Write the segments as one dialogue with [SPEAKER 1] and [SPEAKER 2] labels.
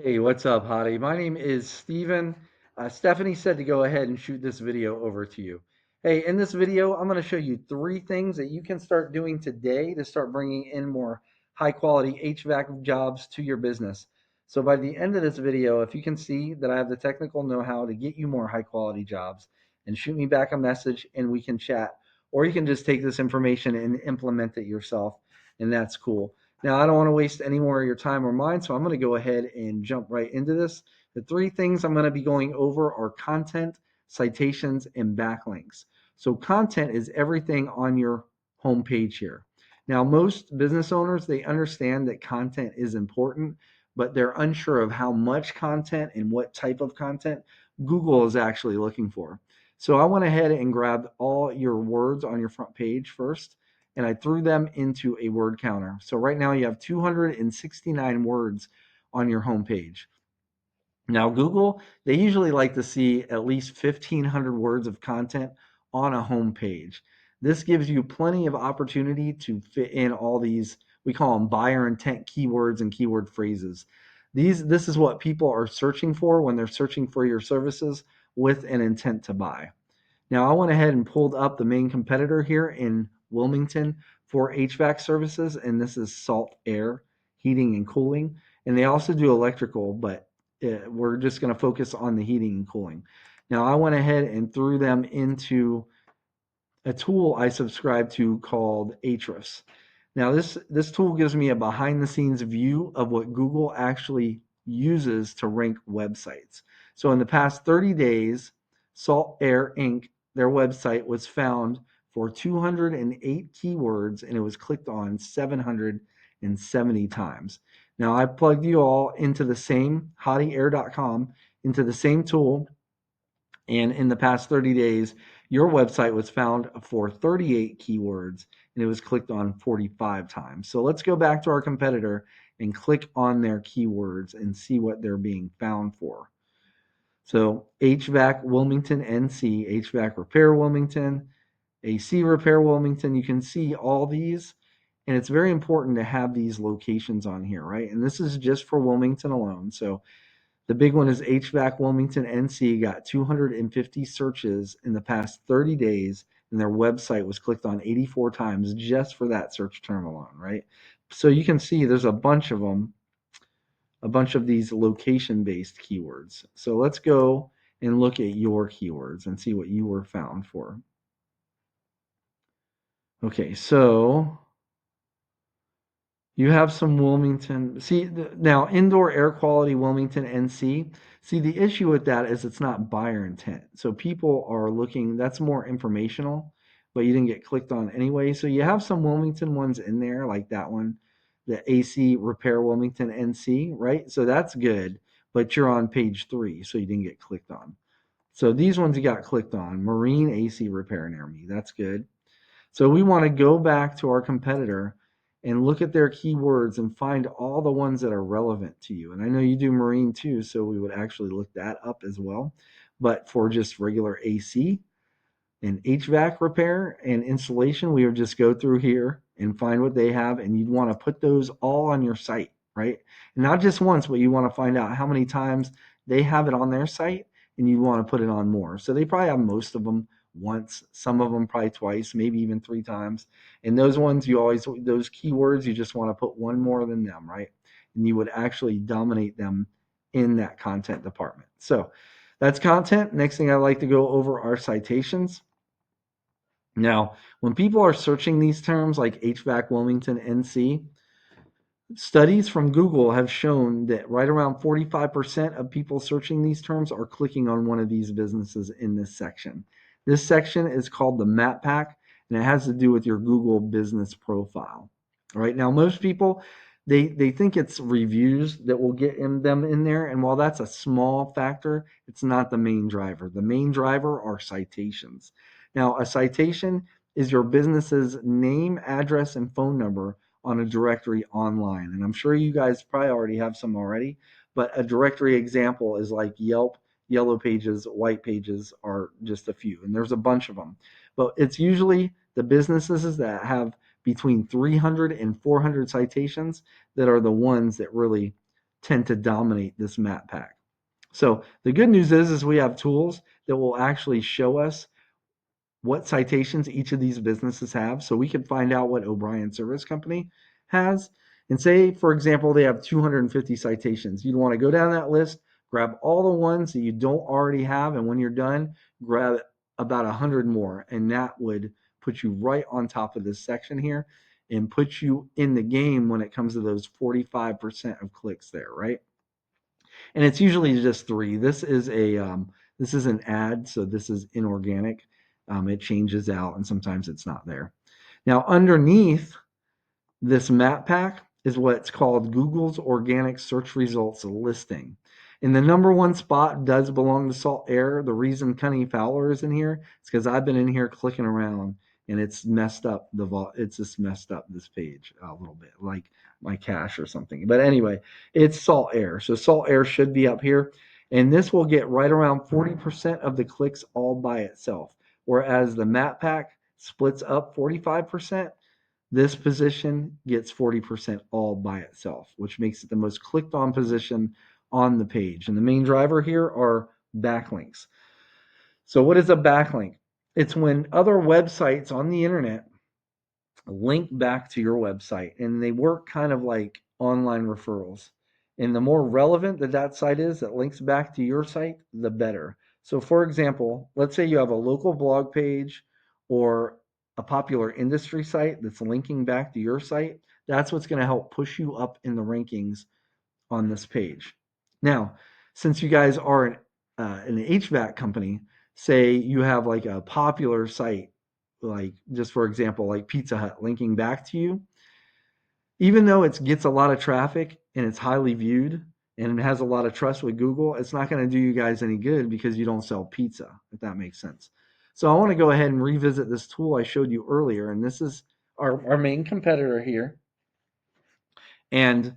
[SPEAKER 1] Hey, what's up, Hadi? My name is Steven. Stephanie said to go ahead and shoot this video over to you. Hey, in this video, I'm going to show you three things that you can start doing today to start bringing in more high quality HVAC jobs to your business. So by the end of this video, if you can see that I have the technical know-how to get you more high quality jobs, and shoot me back a message and we can chat. Or you can just take this information and implement it yourself, and that's cool. Now, I don't want to waste any more of your time or mine, so I'm going to go ahead and jump right into this. The three things I'm going to be going over are content, citations, and backlinks. So, content is everything on your homepage here. Now, most business owners, they understand that content is important, but they're unsure of how much content and what type of content Google is actually looking for. So, I went ahead and grabbed all your words on your front page first, and I threw them into a word counter. So right now you have 269 words on your homepage. Now, Google, they usually like to see at least 1,500 words of content on a homepage. This gives you plenty of opportunity to fit in all these, we call them buyer intent keywords and keyword phrases. This is what people are searching for when they're searching for your services with an intent to buy. Now, I went ahead and pulled up the main competitor here in Wilmington for HVAC services, and this is Salt Air Heating and Cooling. And they also do electrical, but we're just going to focus on the heating and cooling. Now, I went ahead and threw them into a tool I subscribe to called Ahrefs. Now, this tool gives me a behind the scenes view of what Google actually uses to rank websites. So in the past 30 days, Salt Air Inc., their website was found for 208 keywords and it was clicked on 770 times. Now, I plugged you all into the same hadiair.com, into the same tool, and in the past 30 days, your website was found for 38 keywords and it was clicked on 45 times. So let's go back to our competitor and click on their keywords and see what they're being found for. So HVAC Wilmington NC, HVAC Repair Wilmington, AC Repair Wilmington. You can see all these, and it's very important to have these locations on here, right? And this is just for Wilmington alone. So the big one is HVAC Wilmington NC got 250 searches in the past 30 days, and their website was clicked on 84 times just for that search term alone, right? So you can see there's a bunch of them, a bunch of these location based keywords. So let's go and look at your keywords and see what you were found for. Okay, so you have some Wilmington. See, now indoor air quality Wilmington NC. See, the issue with that is it's not buyer intent. So people are looking, that's more informational, but you didn't get clicked on anyway. So you have some Wilmington ones in there, like that one, the AC Repair Wilmington NC, right? So that's good, but you're on page 3, so you didn't get clicked on. So these ones you got clicked on. Marine AC Repair near me. That's good. So we want to go back to our competitor and look at their keywords and find all the ones that are relevant to you. And I know you do marine too, so we would actually look that up as well. But for just regular AC and HVAC repair and installation, we would just go through here and find what they have. And you'd want to put those all on your site, right? And not just once, but you want to find out how many times they have it on their site and you want to put it on more. So they probably have most of them once, some of them probably twice, maybe even 3 times. And those ones you always, those keywords, you just want to put one more than them, right? And you would actually dominate them in that content department. So that's content. Next thing I like to go over are citations. Now, when people are searching these terms like HVAC Wilmington NC, studies from Google have shown that right around 45% of people searching these terms are clicking on one of these businesses in this section. This section is called the map pack, and it has to do with your Google business profile. Right now, most people they think it's reviews that will get them in there, and while that's a small factor, it's not the main driver. The main driver are citations. Now, a citation is your business's name, address, and phone number on a directory online. And I'm sure you guys probably already have some already, but a directory example is like Yelp, Yellow Pages, White Pages are just a few, and there's a bunch of them. But it's usually the businesses that have between 300 and 400 citations that are the ones that really tend to dominate this map pack. So the good news is we have tools that will actually show us what citations each of these businesses have. So we can find out what O'Brien Service Company has. And say, for example, they have 250 citations. You'd want to go down that list, grab all the ones that you don't already have, and when you're done, grab about 100 more. And that would put you right on top of this section here and put you in the game when it comes to those 45% of clicks there, right? And it's usually just three. This is an ad, so this is inorganic. It changes out, and sometimes it's not there. Now, underneath this map pack is what's called Google's organic search results listing. And the number one spot does belong to Salt Air. The reason Cunny Fowler is in here is because I've been in here clicking around and it's messed up it's just messed up this page a little bit, like my cache or something. But anyway, it's Salt Air. So Salt Air should be up here. And this will get right around 40% of the clicks all by itself. Whereas the map pack splits up 45%. This position gets 40% all by itself, which makes it the most clicked on position on the page. And the main driver here are backlinks. So what is a backlink? It's when other websites on the internet link back to your website, and they work kind of like online referrals. And the more relevant that site is that links back to your site, the better. So for example, let's say you have a local blog page or a popular industry site that's linking back to your site. That's what's going to help push you up in the rankings on this page. Now, since you guys are an HVAC company, say you have like a popular site, like just for example, like Pizza Hut linking back to you, even though it gets a lot of traffic and it's highly viewed and it has a lot of trust with Google, it's not going to do you guys any good because you don't sell pizza, if that makes sense. So I want to go ahead and revisit this tool I showed you earlier, and this is our main competitor here. And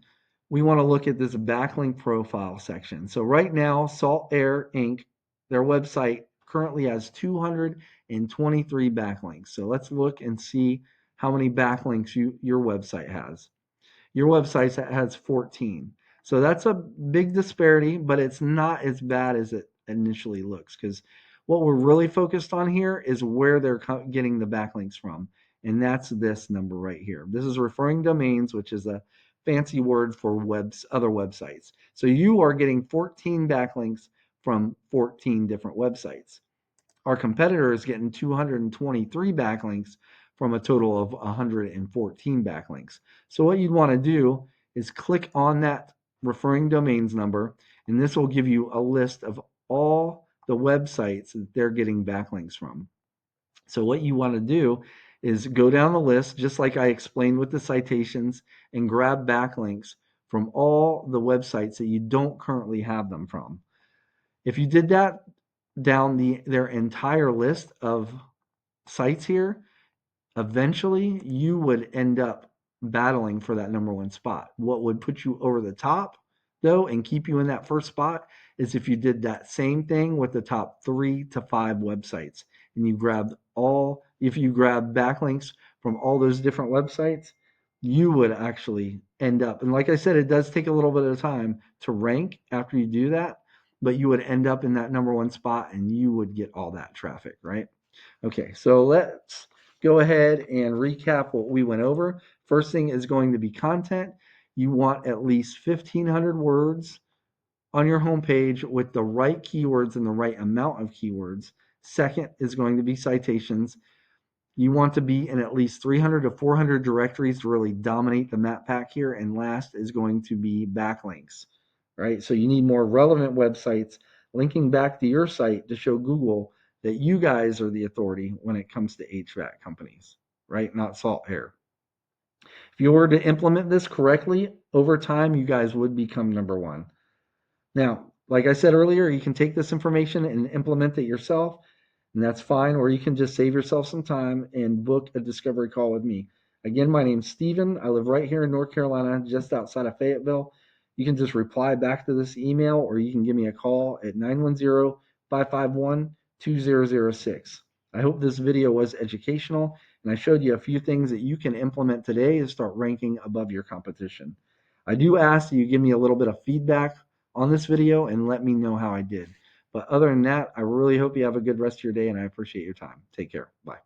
[SPEAKER 1] we want to look at this backlink profile section. So right now, Salt Air Inc., their website currently has 223 backlinks. So let's look and see how many backlinks your website has. Your website has 14. So that's a big disparity, but it's not as bad as it initially looks, because what we're really focused on here is where they're getting the backlinks from. And that's this number right here. This is referring domains, which is a fancy word for other websites. So you are getting 14 backlinks from 14 different websites. Our competitor is getting 223 backlinks from a total of 114 backlinks. So what you'd want to do is click on that referring domains number, and this will give you a list of all the websites that they're getting backlinks from. So what you want to do is go down the list, just like I explained with the citations, and grab backlinks from all the websites that you don't currently have them from. If you did that down their entire list of sites here, eventually you would end up battling for that number one spot. What would put you over the top, though, and keep you in that first spot is if you did that same thing with the top 3 to 5 websites, and if you grab backlinks from all those different websites, you would actually end up, and like I said, it does take a little bit of time to rank after you do that, but you would end up in that number one spot and you would get all that traffic, right? Okay, so let's go ahead and recap what we went over. First thing is going to be content. You want at least 1,500 words on your homepage with the right keywords and the right amount of keywords. Second is going to be citations. You want to be in at least 300 to 400 directories to really dominate the map pack here. And last is going to be backlinks, right? So you need more relevant websites linking back to your site to show Google that you guys are the authority when it comes to HVAC companies, right? Not Salt Air. If you were to implement this correctly, over time, you guys would become number one. Now, like I said earlier, you can take this information and implement it yourself, and that's fine, or you can just save yourself some time and book a discovery call with me. Again, my name's Steven. I live right here in North Carolina, just outside of Fayetteville. You can just reply back to this email, or you can give me a call at 910-551-2006. I hope this video was educational, and I showed you a few things that you can implement today to start ranking above your competition. I do ask that you give me a little bit of feedback on this video and let me know how I did. But other than that, I really hope you have a good rest of your day and I appreciate your time. Take care. Bye.